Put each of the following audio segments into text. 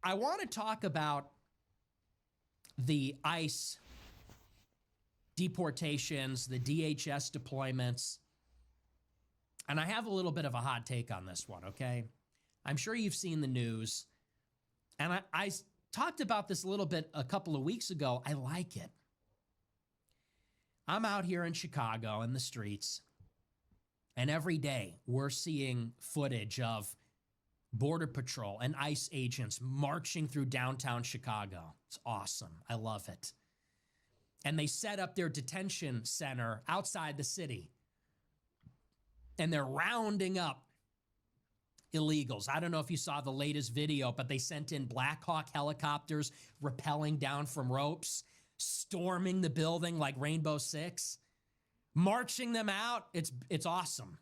I want to talk about the ICE deportations, the DHS deployments. And I have a little bit of a hot take on this one, okay? I'm sure you've seen the news. And I talked about this a little bit a couple of weeks ago. I like it. I'm out here in Chicago in the streets, and every day we're seeing footage of Border Patrol and ICE agents marching through downtown Chicago. It's awesome. I love it. And they set up their detention center outside the city. And they're rounding up illegals. I don't know if you saw the latest video, but they sent in Black Hawk helicopters rappelling down from ropes, storming the building like Rainbow Six, marching them out. It's awesome.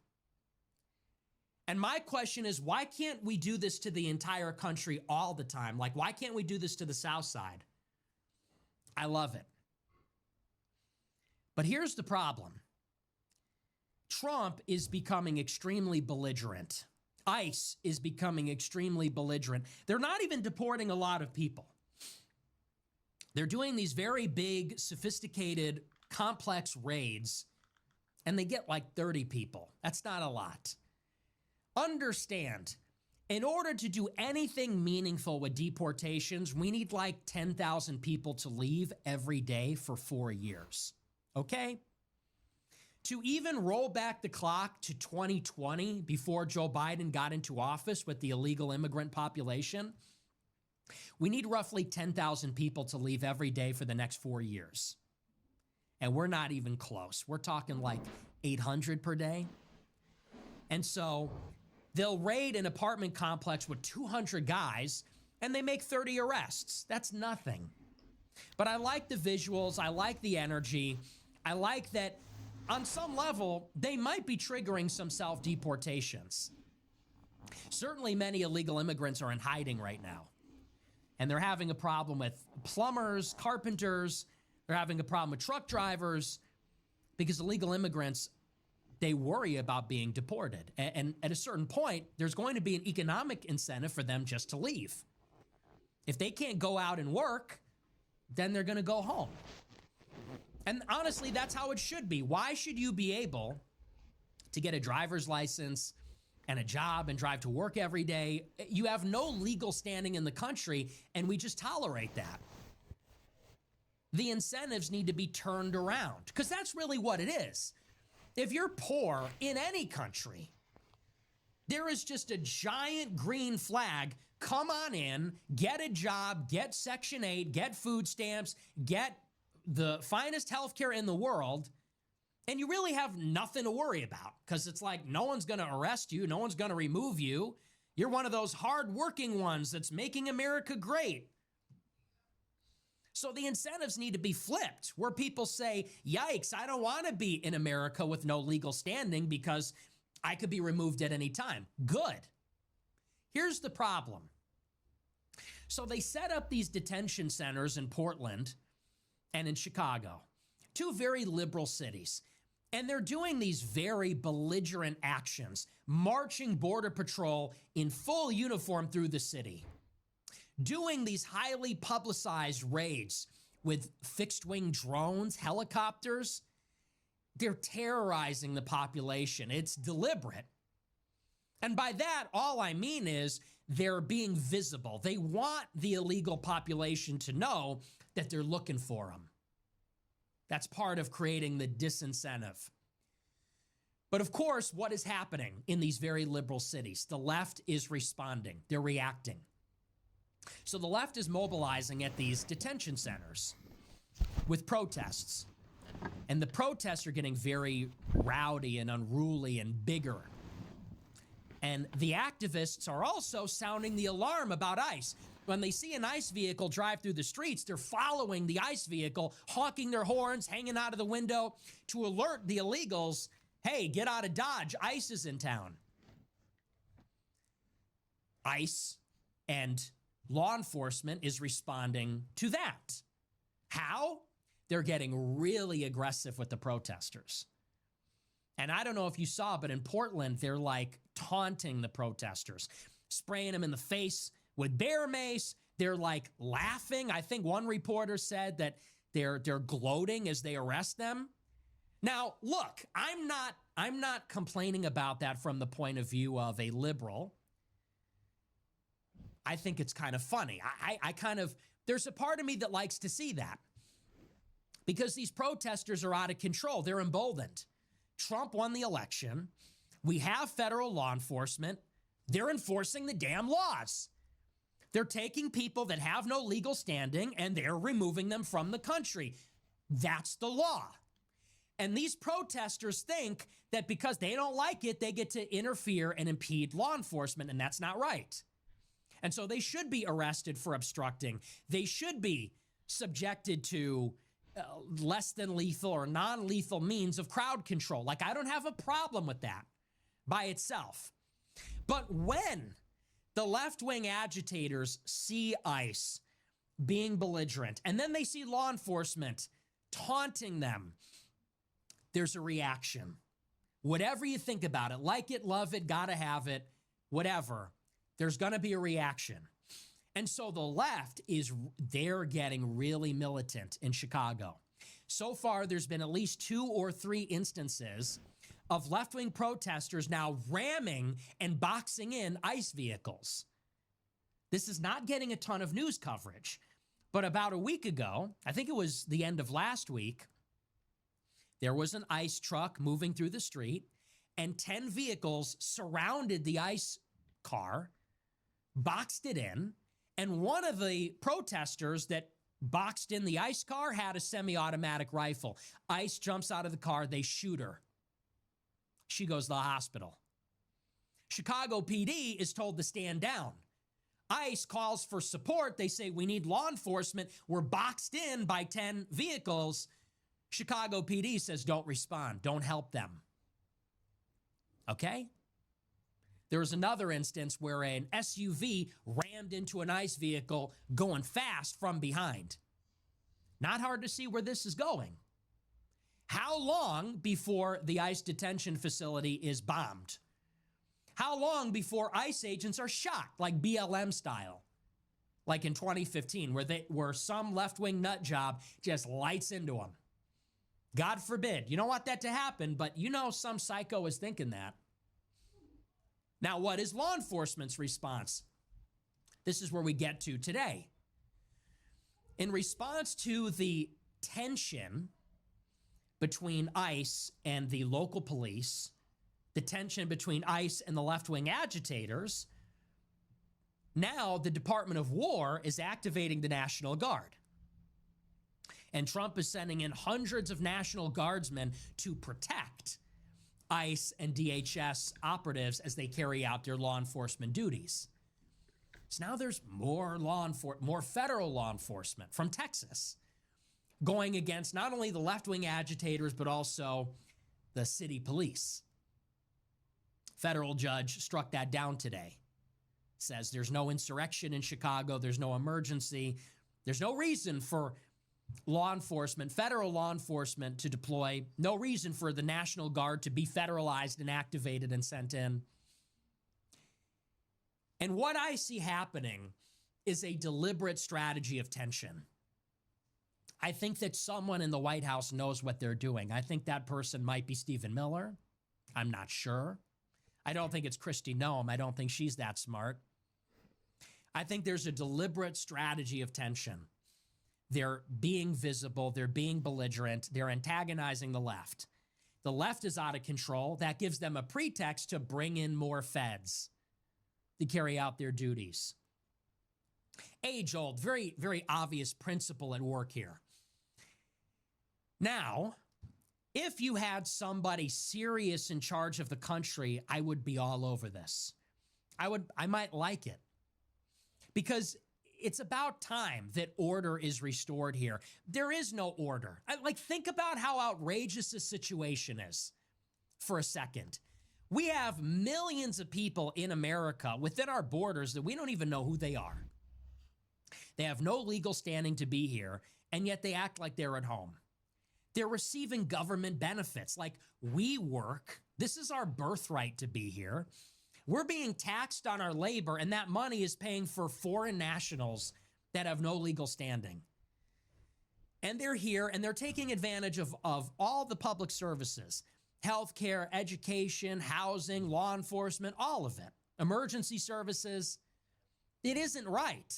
And my question is, why can't we do this to the entire country all the time? Like, why can't we do this to the South Side? I love it. But here's the problem. Trump is becoming extremely belligerent. ICE is becoming extremely belligerent. They're not even deporting a lot of people. They're doing these very big, sophisticated, complex raids, and they get like 30 people. That's not a lot. Understand, in order to do anything meaningful with deportations, we need like 10,000 people to leave every day for 4 years. Okay? To even roll back the clock to 2020, before Joe Biden got into office with the illegal immigrant population, we need roughly 10,000 people to leave every day for the next 4 years. And we're not even close. We're talking like 800 per day. And so they'll raid an apartment complex with 200 guys and they make 30 arrests. That's nothing. But I like the visuals. I like the energy. I like that on some level, they might be triggering some self-deportations. Certainly many illegal immigrants are in hiding right now. And they're having a problem with plumbers, carpenters. They're having a problem with truck drivers because illegal immigrants, they worry about being deported. And at a certain point, there's going to be an economic incentive for them just to leave. If they can't go out and work, then they're going to go home. And honestly, that's how it should be. Why should you be able to get a driver's license and a job and drive to work every day? You have no legal standing in the country, and we just tolerate that. The incentives need to be turned around, because that's really what it is. If you're poor in any country, there is just a giant green flag. Come on in, get a job, get Section 8, get food stamps, get the finest healthcare in the world, and you really have nothing to worry about, because it's like no one's going to arrest you, no one's going to remove you. You're one of those hard-working ones that's making America great. So the incentives need to be flipped, where people say, yikes, I don't want to be in America with no legal standing because I could be removed at any time. Good. Here's the problem. So they set up these detention centers in Portland and in Chicago, two very liberal cities. And they're doing these very belligerent actions, marching Border Patrol in full uniform through the city, doing these highly publicized raids with fixed-wing drones, helicopters. They're terrorizing the population. It's deliberate. And by that, all I mean is they're being visible. They want the illegal population to know that they're looking for them. That's part of creating the disincentive. But of course, what is happening in these very liberal cities? The left is responding. They're reacting. So the left is mobilizing at these detention centers with protests. And the protests are getting very rowdy and unruly and bigger. And the activists are also sounding the alarm about ICE. When they see an ICE vehicle drive through the streets, they're following the ICE vehicle, honking their horns, hanging out of the window to alert the illegals, hey, get out of Dodge, ICE is in town. ICE and law enforcement is responding to that. How? They're getting really aggressive with the protesters. And I don't know if you saw, but in Portland, they're like taunting the protesters, spraying them in the face with bear mace, They're like laughing. I think one reporter said that they're gloating as they arrest them. Now, look, I'm not complaining about that from the point of view of a liberal. I think it's kind of funny. There's a part of me that likes to see that because these protesters are out of control. They're emboldened. Trump won the election. We have federal law enforcement. They're enforcing the damn laws. They're taking people that have no legal standing and they're removing them from the country. That's the law. And these protesters think that because they don't like it, they get to interfere and impede law enforcement, and that's not right. And so they should be arrested for obstructing. They should be subjected to less than lethal or non-lethal means of crowd control. Like, I don't have a problem with that by itself. But when the left-wing agitators see ICE being belligerent, and then they see law enforcement taunting them, there's a reaction. Whatever you think about it, like it, love it, gotta have it, whatever, there's gonna be a reaction. And so the left they're getting really militant in Chicago. So far, there's been at least 2 or 3 instances of left-wing protesters now ramming and boxing in ICE vehicles. This is not getting a ton of news coverage, but about a week ago, I think it was the end of last week, there was an ICE truck moving through the street, and 10 vehicles surrounded the ICE car, boxed it in, and one of the protesters that boxed in the ICE car had a semi-automatic rifle. ICE jumps out of the car, they shoot her. She goes to the hospital. Chicago PD is told to stand down. ICE calls for support. They say, we need law enforcement. We're boxed in by 10 vehicles. Chicago PD says, don't respond. Don't help them. Okay? There was another instance where an SUV rammed into an ICE vehicle going fast from behind. Not hard to see where this is going. How long before the ICE detention facility is bombed? How long before ICE agents are shot, like BLM style? Like in 2015, where some left-wing nut job just lights into them. God forbid. You don't want that to happen, but you know some psycho is thinking that. Now, what is law enforcement's response? This is where we get to today. In response to the tension between ICE and the local police, the tension between ICE and the left-wing agitators, now the Department of War is activating the National Guard. And Trump is sending in hundreds of National Guardsmen to protect ICE and DHS operatives as they carry out their law enforcement duties. So now there's more federal law enforcement from Texas going against not only the left-wing agitators, but also the city police. Federal judge struck that down today. Says there's no insurrection in Chicago, there's no emergency, there's no reason for law enforcement, federal law enforcement to deploy, no reason for the National Guard to be federalized and activated and sent in. And what I see happening is a deliberate strategy of tension. I think that someone in the White House knows what they're doing. I think that person might be Stephen Miller. I'm not sure. I don't think it's Kristi Noem. I don't think she's that smart. I think there's a deliberate strategy of tension. They're being visible. They're being belligerent. They're antagonizing the left. The left is out of control. That gives them a pretext to bring in more feds to carry out their duties. Age-old, very, very obvious principle at work here. Now, if you had somebody serious in charge of the country, I would be all over this. I might like it. Because it's about time that order is restored here. There is no order. Think about how outrageous this situation is for a second. We have millions of people in America within our borders that we don't even know who they are. They have no legal standing to be here, and yet they act like they're at home. They're receiving government benefits, like we work. This is our birthright to be here. We're being taxed on our labor, and that money is paying for foreign nationals that have no legal standing. And they're here and they're taking advantage of all the public services, healthcare, education, housing, law enforcement, all of it, emergency services. It isn't right.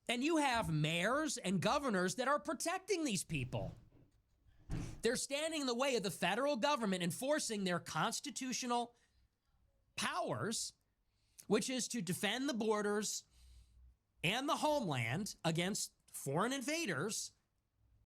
And you have mayors and governors that are protecting these people. They're standing in the way of the federal government enforcing their constitutional powers, which is to defend the borders and the homeland against foreign invaders.